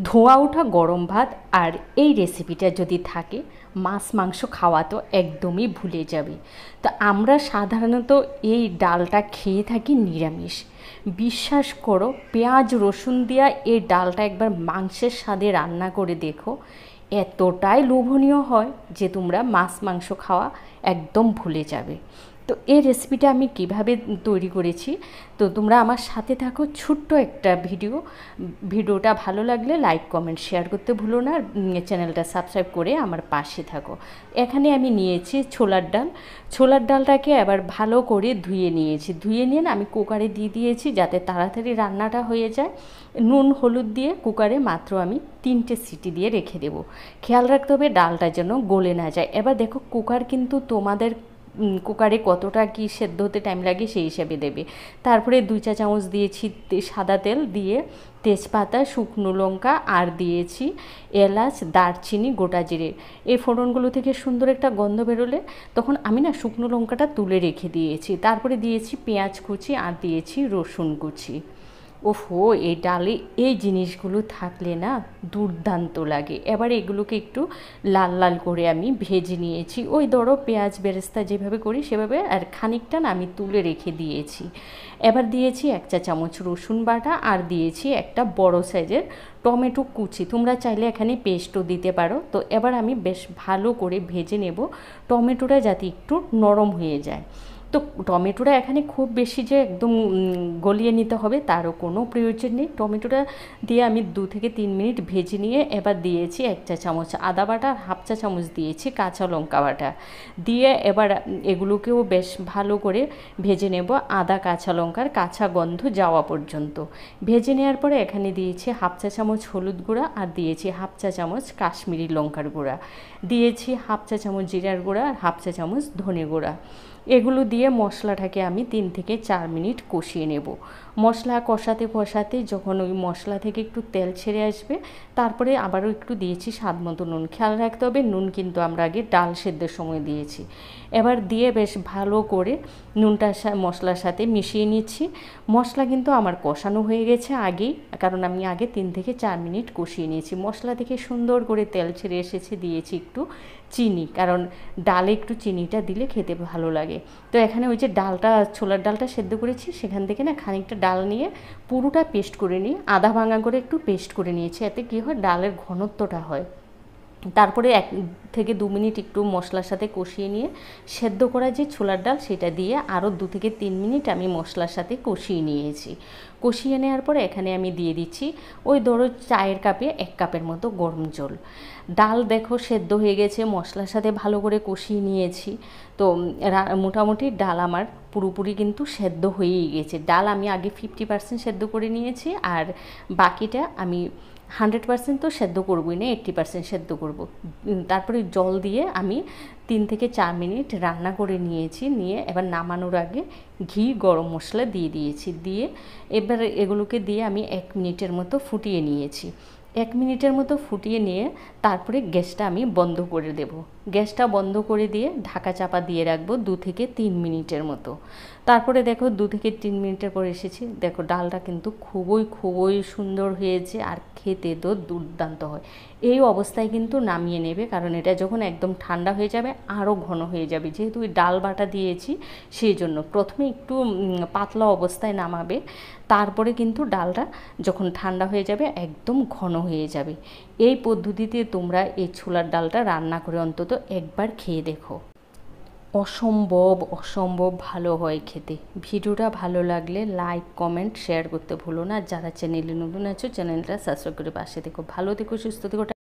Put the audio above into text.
ধোঁয়া ওঠা গরম ভাত আর এই রেসিপিটা যদি থাকে, মাছ মাংস খাওয়া তো একদমই ভুলে যাবে। তো আমরা সাধারণত এই ডালটা খেয়ে থাকি নিরামিষ। বিশ্বাস করো, পেঁয়াজ রসুন দিয়া এই ডালটা একবার মাংসের স্বাদে রান্না করে দেখো, এতটাই লোভনীয় হয় যে তোমরা মাছ মাংস খাওয়া একদম ভুলে যাবে। তো এই রেসিপিটা আমি কিভাবে তৈরি করেছি, তো তোমরা আমার সাথে থাকো। ছোট্ট একটা ভিডিওটা ভালো লাগলে লাইক কমেন্ট শেয়ার করতে ভুলো না। চ্যানেলটা সাবস্ক্রাইব করে আমার পাশে থাকো। এখানে আমি নিয়েছি ছোলার ডাল। ছোলার ডালটাকে আবার ভালো করে ধুয়ে নিয়েছি। ধুয়ে নিয়ে আমি কুকারে দিয়ে দিয়েছি যাতে তাড়াতাড়ি রান্নাটা হয়ে যায়। নুন হলুদ দিয়ে কুকারে মাত্র আমি 3টে সিটি দিয়ে রেখে দেবো। খেয়াল রাখতে হবে ডালটা যেন গলে না যায়। এবার দেখো, কুকার কিন্তু তোমাদের কুকারে কতটা কি সেদ্ধ হতে টাইম লাগে সেই হিসাবে দেবে। তারপরে 2 চা চামচ দিয়েছি সাদা তেল, দিয়ে তেজপাতা, শুকনো লঙ্কা আর দিয়েছি এলাচ, দারচিনি, গোটা জিরে। এই ফোড়নগুলো থেকে সুন্দর একটা গন্ধ বেরোলে তখন আমি না শুকনো লঙ্কাটা তুলে রেখে দিয়েছি। তারপরে দিয়েছি পেঁয়াজ কুচি আর দিয়েছি রসুন কুচি। ওফো, এই ডালে এই জিনিসগুলো থাকলে না দুর্দান্ত লাগে। এবার এগুলোকে একটু লাল লাল করে আমি ভেজে নিয়েছি। ওই ধরো পেঁয়াজ বেরেস্তা যেভাবে করি সেভাবে, আর খানিকটা না আমি তুলে রেখে দিয়েছি। এবার দিয়েছি 1 চা চামচ রসুন বাটা আর দিয়েছি একটা বড় সাইজের টমেটো কুচি। তোমরা চাইলে এখানে পেস্টও দিতে পারো। তো এবার আমি বেশ ভালো করে ভেজে নেব, টমেটোটা যাতে একটু নরম হয়ে যায়। তো টমেটোটা এখানে খুব বেশি যে একদম গলিয়ে নিতে হবে তারও কোনো প্রয়োজন নেই। টমেটোটা দিয়ে আমি 2 থেকে 3 মিনিট ভেজে নিয়ে এবার দিয়েছি 1 চা চামচ আদা বাটা, 1/2 চা চামচ দিয়েছি কাঁচা লঙ্কা বাটা দিয়ে এবার এগুলোকেও বেশ ভালো করে ভেজে নেব, আদা কাঁচা লঙ্কার কাঁচা গন্ধ যাওয়া পর্যন্ত ভেজে নেওয়ার পরে এখানে দিয়েছি 1/2 চা চামচ হলুদ গুঁড়া আর দিয়েছি 1/2 চা চামচ কাশ্মীরি লঙ্কার গুঁড়া, দিয়েছি 1/2 চা চামচ জিরার গুঁড়া আর 1/2 চা চামচ ধনে গুঁড়া। এগুলো দিয়ে মশলাটাকে আমি 3 থেকে 4 মিনিট কষিয়ে নেব। মশলা কষাতে কষাতে যখন ওই মশলা থেকে একটু তেল ছেড়ে আসবে, তারপরে আবারও একটু দিয়েছি স্বাদ মতো নুন। খেয়াল রাখতে হবে নুন কিন্তু আমরা আগে ডাল সেদ্ধের সময় দিয়েছি। এবার দিয়ে বেশ ভালো করে নুনটা মশলার সাথে মিশিয়ে নিচ্ছি। মশলা কিন্তু আমার কষানো হয়ে গেছে আগেই, কারণ আমি আগে 3 থেকে 4 মিনিট কষিয়ে নিয়েছি। মশলা থেকে সুন্দর করে তেল ছেড়ে এসেছে। দিয়েছি একটু চিনি, কারণ ডালে একটু চিনিটা দিলে খেতে ভালো লাগে। তো এখানে ওই যে ডালটা, ছোলার ডালটা সেদ্ধ করেছি সেখান থেকে না খানিকটা ডাল নিয়ে পুরোটা পেস্ট করে নিই, আধা ভাঙা করে একটু পেস্ট করে নিয়েছি। এতে কী হয়, ডালের ঘনত্বটা হয়। তারপরে 1 থেকে 2 মিনিট একটু মশলার সাথে কষিয়ে নিয়ে সেদ্ধ করা যে ছোলার ডাল সেটা দিয়ে আরও 2 থেকে 3 মিনিট আমি মশলার সাথে কষিয়ে নিয়েছি। কষিয়ে নেওয়ার পরে এখানে আমি দিয়ে দিচ্ছি ওই ধরো চায়ের কাপে 1 কাপের মতো গরম জল। ডাল দেখো সেদ্ধ হয়ে গেছে, মশলার সাথে ভালো করে কষিয়ে নিয়েছি। তো মোটামুটি ডাল আমার পুরোপুরি কিন্তু সেদ্ধ হয়েই গেছে। ডাল আমি আগে 50% সেদ্ধ করে নিয়েছি, আর বাকিটা আমি 100% তো সেদ্ধ করবই না, 80% সেদ্ধ করব। তারপরে জল দিয়ে আমি 3 থেকে 4 মিনিট রান্না করে নিয়েছি। নিয়ে এবার নামানোর আগে ঘি, গরম মশলা দিয়ে দিয়েছি। দিয়ে এবার এগুলোকে দিয়ে আমি 1 মিনিটের মতো ফুটিয়ে নিয়েছি। 1 মিনিটের মতো ফুটিয়ে নিয়ে তারপরে গ্যাসটা আমি বন্ধ করে দেব। গ্যাসটা বন্ধ করে দিয়ে ঢাকা চাপা দিয়ে রাখবো 2 থেকে 3 মিনিটের মতো। তারপরে দেখো 2 থেকে 3 মিনিটের পর এসেছি, দেখো ডালটা কিন্তু খুবই খুবই সুন্দর হয়েছে আর খেতে তো দুর্দান্ত হয়। এই অবস্থায় কিন্তু নামিয়ে নেবে, কারণ এটা যখন একদম ঠান্ডা হয়ে যাবে আরও ঘন হয়ে যাবে। যেহেতু ওই ডাল বাটা দিয়েছি সেই জন্য প্রথমে একটু পাতলা অবস্থায় নামাবে, তারপরে কিন্তু ডালটা যখন ঠান্ডা হয়ে যাবে একদম ঘন হয়ে যাবে। এই পদ্ধতিতে তোমরা এই ছোলার ডালটা রান্না করে অন্তত একবার খেয়ে দেখো, অসম্ভব অসম্ভব ভালো হয় খেতে। ভিডিওটা ভালো লাগলে লাইক কমেন্ট শেয়ার করতে ভুলো না। যারা চ্যানেলে নতুন আছো চ্যানেলটা সাবস্ক্রাইব করে পাশে থেকো। ভালো থেকো, সুস্থ থেকো।